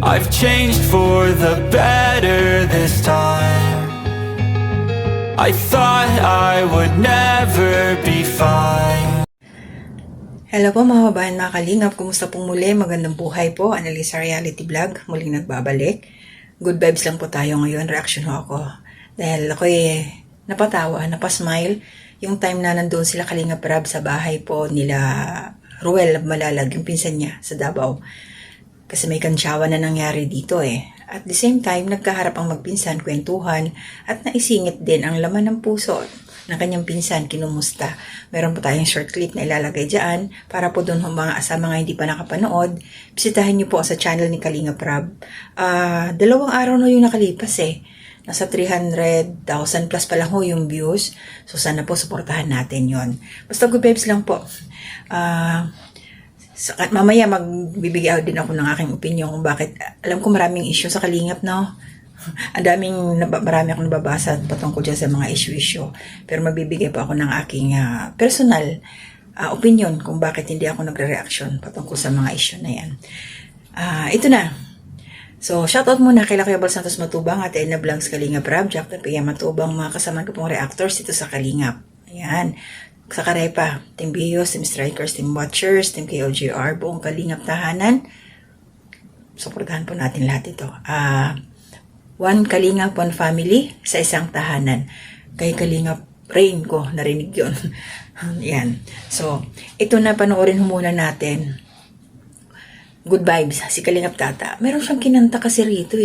I've changed for the better this time. I thought I would never be fine. Hello po mga kabayan, mga kalingap. Kumusta pong muli? Magandang buhay po. Annalisa Reality Vlog. Muling nagbabalik. Good vibes lang po tayo ngayon. Reaction ho ako. Dahil ako napatawa, napasmile. Yung time na nandun sila Kalingap Rab sa bahay po nila Ruel Malalag, yung pinsan niya sa Davao. Kasi may kansyawan na nangyari dito At the same time, nagkaharap ang magpinsan, kwentuhan, at naisingit din ang laman ng puso ng kanyang pinsan, kinumusta. Meron po tayong short clip na ilalagay dyan para po doon sa mga hindi pa nakapanood. Bisitahin niyo po sa channel ni Kalingap Rab. 2 araw na yung nakalipas Nasa 300,000 plus pa lang yung views. So sana po supportahan natin yon. Basta good vibes lang po. Mamaya magbibigay din ako ng aking opinion kung bakit. Alam ko maraming issue sa Kalingap, no? Marami akong nababasa patungkol dyan sa mga issue. Pero magbibigay pa ako ng aking personal opinion kung bakit hindi ako nagre-reaction patungkol sa mga issue na yan. Ito na. So, shoutout muna kay Kuya Bal Santos Matubang at Edna Vlogs Kalingap Rab, Jack na Pia Matubang, mga kasama ko pong reactors dito sa Kalingap. Ayan. Sa Karepa, Team Bios, Team Strikers, Team Watchers, Team KOGR, buong Kalingap Tahanan. Supportahan po natin lahat ito. One Kalingap, one family sa isang tahanan. Kay Kalingap Rain ko, narinig yun. Yan. So, ito na panoorin muna natin. Good vibes, si Kalingap Tata. Meron siyang kinanta kasi rito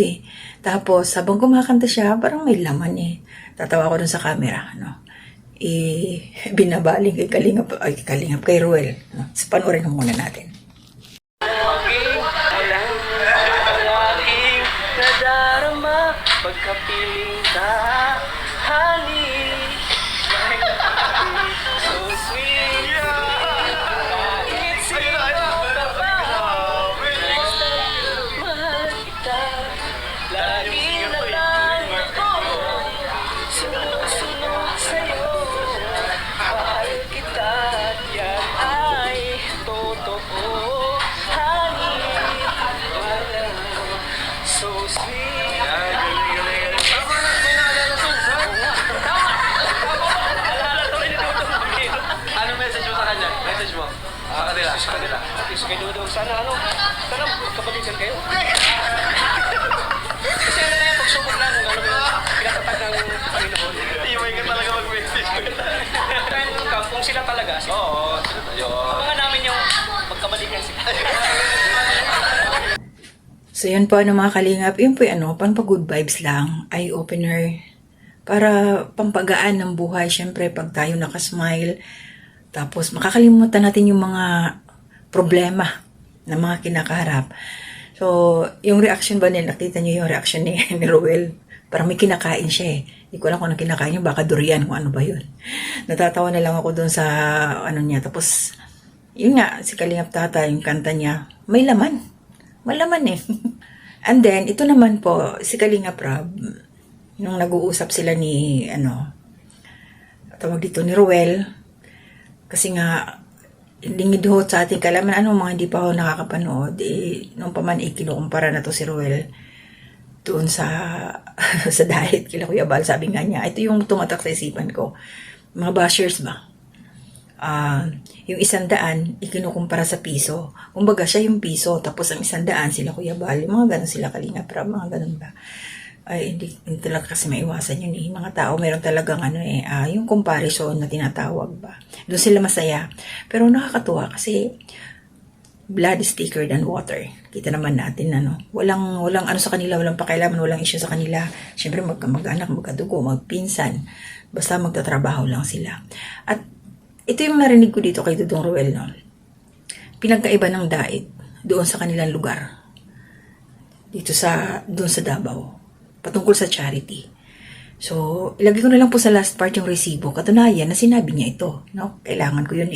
Tapos, habang kumakanta siya, parang may laman Tatawa ko dun sa camera, no? Binabaling kay Kalingap, kay Ruel. No? So, panoorin muna natin. Pagkapiling ka, honey, so sweet. It's you, mahal kita. Lagi na lang ako sumusunod sa'yo. Mahal kita, yan ay totoo, honey. So sweet. Kanila. Kasi kay Dudong, sana kabalikan kayo. Kasi yung pagsubok lang, pinatatag ng Panginoon. Iway ka talaga mag-message. Kung sila talaga, oo, abangan namin yung magkabalikan sila. So, yun po mga Kalingap. Yun po good vibes lang. Eye-opener. Para pampagaan ng buhay. Siyempre, pag tayo nakasmile, tapos makakalimutan natin yung mga problema na mga kinakaharap. So, yung reaction ba nila, nakita niyo yung reaction ni Ruel? Parang may kinakain siya Hindi ko alam kung ano kinakain niya, baka durian, kung ano ba yun. Natatawa na lang ako doon sa niya. Tapos, yun nga, si Kalingap Tata, yung kanta niya, may laman. May laman And then, ito naman po, si Kalingap Rab, nung nag-uusap sila ni, tawag dito ni Ruel, kasi nga, lingidhot sa ating kalaman, mga hindi pa ako nakakapanood, nung pa man kinukumpara na to si Ruel, doon sa sa diet, kila Kuya Bal, sabi nga niya, ito yung tumatak sa isipan ko, mga bashers ba? Yung 100, ikinukumpara sa piso. Kumbaga, siya yung piso, tapos ang 100, sila Kuya Bal, mga ganun sila Kalingap Rab, mga ganun ba? Ay, hindi talaga kasi maiwasan yun Mga tao, meron talagang yung comparison na tinatawag ba. Doon sila masaya. Pero nakakatuwa kasi blood is thicker than water. Kita naman natin walang sa kanila, walang pakialaman, walang issue sa kanila. Siyempre mag-anak, magkadugo, magpinsan. Basta magtatrabaho lang sila. At ito yung narinig ko dito kay Dudong Ruel, pinagkaiba ng diet doon sa kanilang lugar. Doon sa Davao. Patungkol sa charity. So, ilagay ko na lang po sa last part yung resibo. Katunayan na sinabi niya ito. No? Kailangan ko yun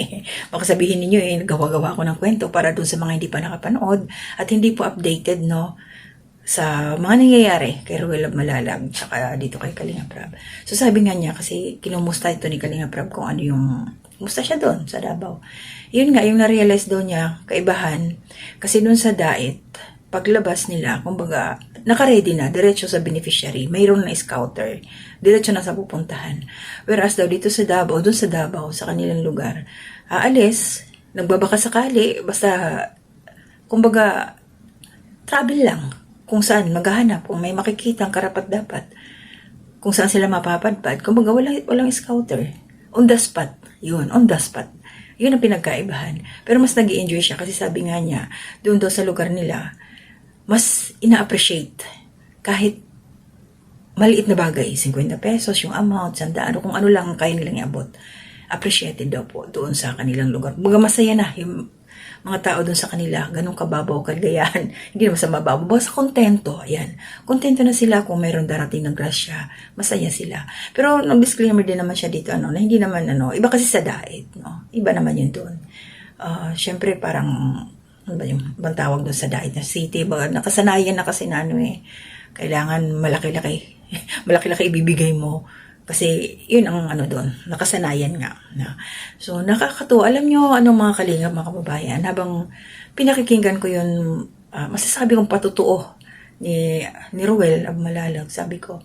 Baka sabihin ninyo nagawa-gawa ko ng kwento para dun sa mga hindi pa nakapanood at hindi po updated sa mga nangyayari kay Ruel Malalag tsaka dito kay Kalingap Rab. So, sabi nga niya kasi kinumusta ito ni Kalingap Rab kung ano yung kumusta siya doon sa Davao. Yun nga, yung na-realize daw niya, kaibahan, kasi doon sa diet, paglabas nila, kumbaga, naka-ready na, diretso sa beneficiary, mayroon na scouter, diretso na sa pupuntahan. Whereas daw dito sa Davao, doon sa Davao, sa kanilang lugar, aalis, nagbabaka sakali, basta, kumbaga, travel lang, kung saan maghahanap, kung may makikita ang karapat-dapat, kung saan sila mapapadpad, kumbaga walang scouter. On the spot, yun, on the spot. Yun ang pinagkaibahan. Pero mas nag-i-enjoy siya kasi sabi nga niya, doon daw sa lugar nila, mas ina-appreciate kahit maliit na bagay, 50 pesos, yung amount, 100, kung ano lang kaya nilang iabot. Appreciated daw po doon sa kanilang lugar. Baga masaya na yung mga tao doon sa kanila, ganun kababaw, kaligayahan. Hindi naman sa mababaw, basta kontento. Ayan. Kontento na sila kung mayroon darating ng grasya. Masaya sila. Pero nag-disclaimer din naman siya dito, na hindi naman, iba kasi sa diet, no? Iba naman yun doon. Siyempre, parang, ano ba yung ibang tawag doon sa diet na city, baga nakasanayan na kasi na kailangan malaki-laki, malaki-laki ibibigay mo. Kasi yun ang doon, nakasanayan nga. So nakakatuwa. Alam nyo, mga kalingap, mga kababayan, habang pinakikinggan ko yun, masasabi kong patutuo ni Ruel Abmalalag, sabi ko,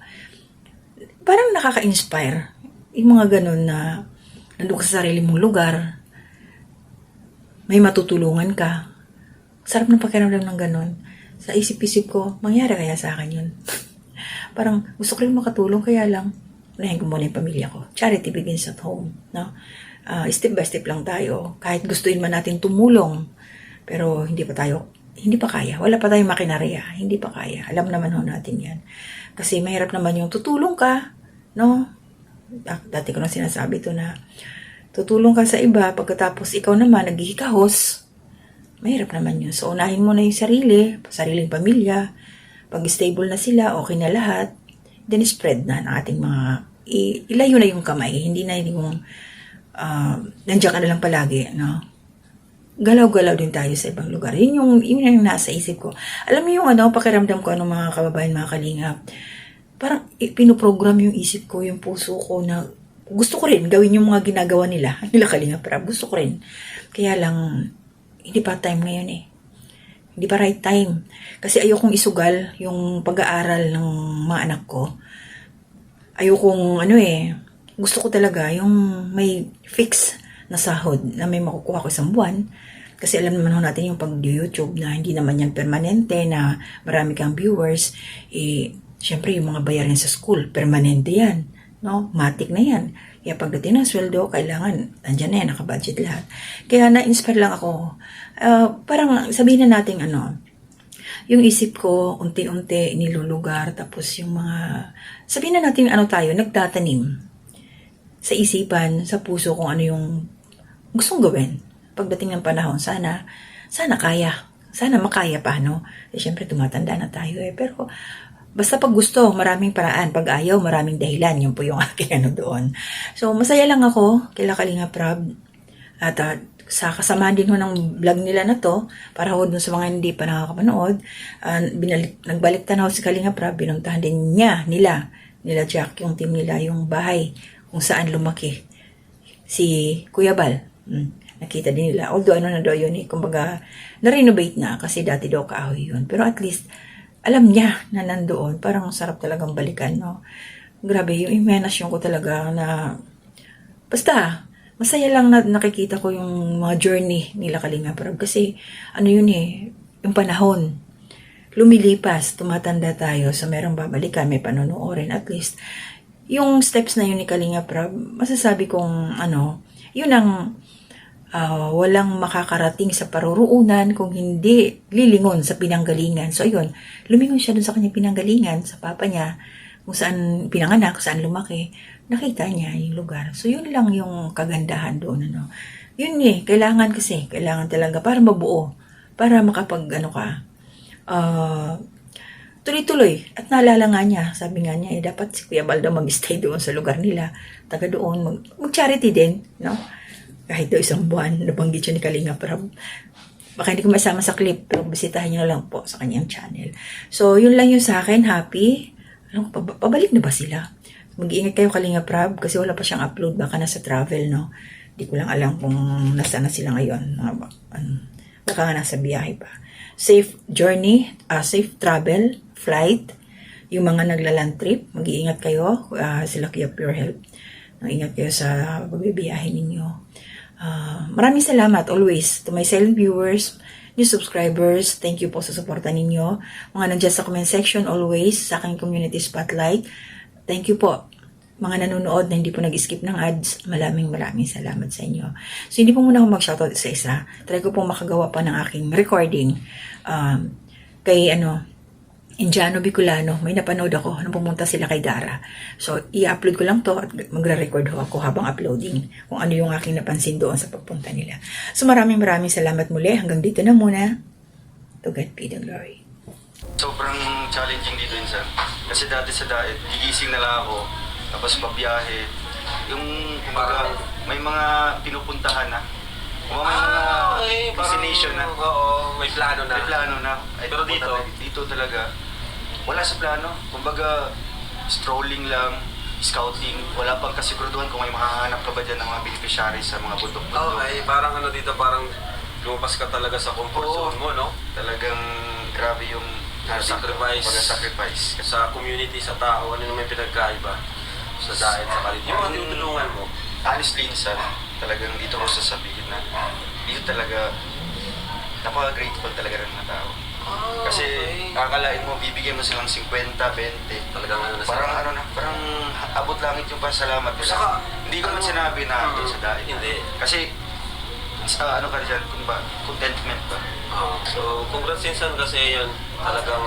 parang nakaka-inspire. Yung mga ganun na nandun ka sa sarili mong lugar, may matutulungan ka. Sarap ng pakiramdam ng ganun. Sa isip-isip ko, mangyari kaya sa akin yun. Parang gusto ko rin makatulong, kaya lang, unahin ko muna yung pamilya ko. Charity begins at home. No? Step by step lang tayo. Kahit gustuin man natin tumulong, pero hindi pa kaya. Wala pa tayong makinarya. Hindi pa kaya. Alam naman ho natin yan. Kasi mahirap naman yung tutulong ka. No? Dati ko na sinasabi to na tutulong ka sa iba, pagkatapos ikaw naman naghihikahos. Mahirap naman yun. So, unahin mo na yung sariling pamilya. Pag stable na sila, okay na lahat. Then spread na ng ating mga, ilayo na yung kamay, hindi na yung, nandiyan ka na lang palagi, no? Galaw-galaw din tayo sa ibang lugar. Yun yung nasa isip ko. Alam mo yung pakiramdam ko, mga kababayan, mga kalingap, parang pinoprogram yung isip ko, yung puso ko na, gusto ko rin gawin yung mga ginagawa nila kalingap, pero gusto ko rin. Kaya lang, hindi pa time ngayon eh. Hindi pa right time. Kasi ayokong isugal yung pag-aaral ng mga anak ko. Ayokong gusto ko talaga yung may fix na sahod na may makukuha ko isang buwan. Kasi alam naman natin yung pag-YouTube na hindi naman yan permanente, na marami kang viewers. Siyempre yung mga bayarin sa school, permanente yan. No? Matik na yan. Kaya pagdating ng sweldo, kailangan, andyan na yan, nakabudget lahat. Kaya na-inspire lang ako. Parang sabihin na natin yung isip ko, unti-unti nilulugar, tapos yung mga, sabihin na natin tayo, nagtatanim sa isipan, sa puso kung ano yung gustong gawin. Pagdating ng panahon, sana kaya. Sana makaya pa, no? Siyempre, tumatanda na tayo pero basta pag gusto, maraming paraan. Pag ayaw, maraming dahilan. Yun po yung aking doon. So, masaya lang ako, kila Kalinga Prab. At sa kasamahan din ng vlog nila na to, para ho dun sa mga hindi pa nakakapanood, nagbalik tanaw si Kalinga Prab, binuntahan din nila Jack, yung team nila, yung bahay kung saan lumaki si Kuya Bal. Nakita din nila. Although na daw yun kumbaga, na-renovate na kasi dati daw kahoy yun. Pero at least, alam niya na nandoon. Parang sarap talagang balikan, no? Grabe, yung imagination ko talaga na basta, masaya lang na nakikita ko yung mga journey nila Kalinga Prab. Kasi, yun yung panahon. Lumilipas, tumatanda tayo. So, merong babalikan, may panonoorin. At least, yung steps na yun ni Kalinga Prab, masasabi kong, yun ang walang makakarating sa paruroonan kung hindi lilingon sa pinanggalingan. So, ayun, lumingon siya dun sa kanyang pinanggalingan, sa papa niya, kung saan pinanganak, kung saan lumaki, nakita niya yung lugar. So, yun lang yung kagandahan doon, Yun kailangan talaga para mabuo, para makapag, tuloy-tuloy. At naalala nga niya, sabi nga niya, dapat si Kuya Bal daw mag-stay doon sa lugar nila, taga doon, mag-charity din, no? Kahit daw isang buwan, nabanggit siya ni Kalinga Prab. Baka hindi ko masama sa clip, pero bisitahin niyo na lang po sa kanyang channel. So, yun lang yung sa akin, happy. Pabalik na ba sila? Mag-iingat kayo Kalinga Prab, kasi wala pa siyang upload, baka nasa travel, no? Hindi ko lang alam kung nasaan na sila ngayon. Baka nga nasa biyahe pa. safe journey, safe travel, flight. Yung mga naglaland trip, mag-iingat kayo. Sila Kuya Pure Health. Mag-ingat kayo sa pagbibiyahe ninyo. Maraming salamat always to my silent viewers, new subscribers. Thank you po sa suporta ninyo. Mga nandiyan sa comment section always, sa aking community spotlight. Thank you po. Mga nanonood na hindi po nag-skip ng ads, maraming salamat sa inyo. So, hindi po muna ako mag-shoutout isa-isa. Try ko po makagawa pa ng aking recording. Kay Indiano Bicolano, may napanood ako nung pumunta sila kay Dara. So, i-upload ko lang to at magre-record ho ako habang uploading kung ano yung aking napansin doon sa pagpunta nila. So, maraming salamat muli. Hanggang dito na muna. To God be the glory. Sobrang challenging dito insan. Kasi dati sa diet, gigising na lang ako, tapos pabiyahe. Yung, kumbaga, may mga pinupuntahan na. May mga destination na. Oo, may plano na. May plano na. Ay, Pero dito talaga, wala sa plano. Kumbaga, strolling lang, scouting. Wala pang kasiguraduhan kung may makahanap ka ba dyan ng mga beneficiaries sa mga bundok-bundok. Okay, parang dito, parang lumabas ka talaga sa comfort Oo. zone mo, no? Talagang grabe yung Sacrifice. sacrifice. Sa community, sa tao, ano naman yung pinagkaiba sa diet, sa kalit. Yung mga tinutulungan mo. Honestly, insan, talagang dito ko sasabihin na dito talaga napaka-grateful talaga ng mga tao. Kasi akalain mo, bibigyan mo silang 50, 20. Talagang Parang abot langit yung pasalamat nila. Saka, hindi ko man sinabi na doon sa dahil. Hindi. Kasi, ano ka dyan, kung ba, contentment ba? So, congrats insan kasi yun, talagang,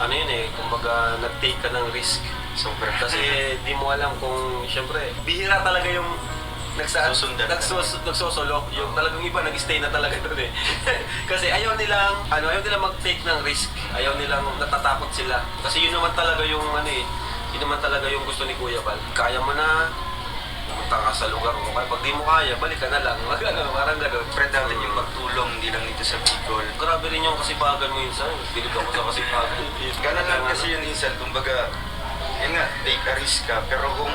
yun kumbaga, nag-take ka ng risk. Sobra. Kasi di mo alam kung, syempre, bihira talaga yung nagsosolo. Yung talagang iba, nag-stay na talaga doon eh. Kasi ayaw nilang mag-take ng risk. Ayaw nilang natatakot sila. Kasi yun naman talaga yung, yun naman talaga yung gusto ni Kuya Bal. Kaya mo na, pumunta ka sa lugar mo. Kaya pag di mo kaya, balik ka na lang. Parang gano'n. Friend natin yung pagtulong, hindi lang dito sa Bicol. Grabe rin yung kasipagan mo insan. Bilib ako sa kasipagan. Ganun lang kasi yun insan, kumbaga, yun nga, take a risk ka. Pero kung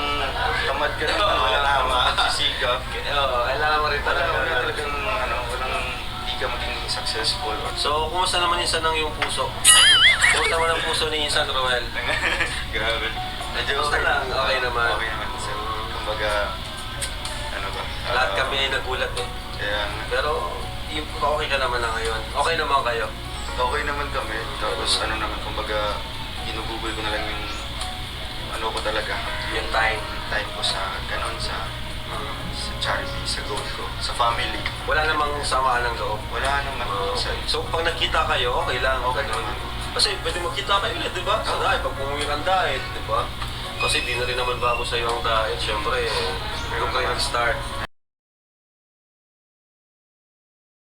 tamad ka naman, wala naman, magsisigap. Oo, kailangan mo rin talaga. Talagang, walang hindi ka maging successful. So, kumusta naman insan ng iyong puso? Kumusta naman ang puso ni Insan Roel? Grabe. Medyo Kumusta lang? Okay naman. Okay naman. So, kumbaga, Lahat kami ay nagulat eh. Kaya, Pero, okay ka naman na ngayon. Okay naman kayo. okay naman kami. Tapos, kumbaga, ginugugol ko na lang yung, ko talaga, Yung time. time ko sa, sa charity, sa goal ko, sa family. Wala namang samaan ng loob. Wala naman. So, pag nagkita kayo, okay lang. Okay naman. Kasi pwede magkita kayo ulit, di ba? Sa diet, pag pumuwi kang diet, di ba? Kasi di na rin naman bago sa'yo ang diet. Siyempre, doon kayo nag-start.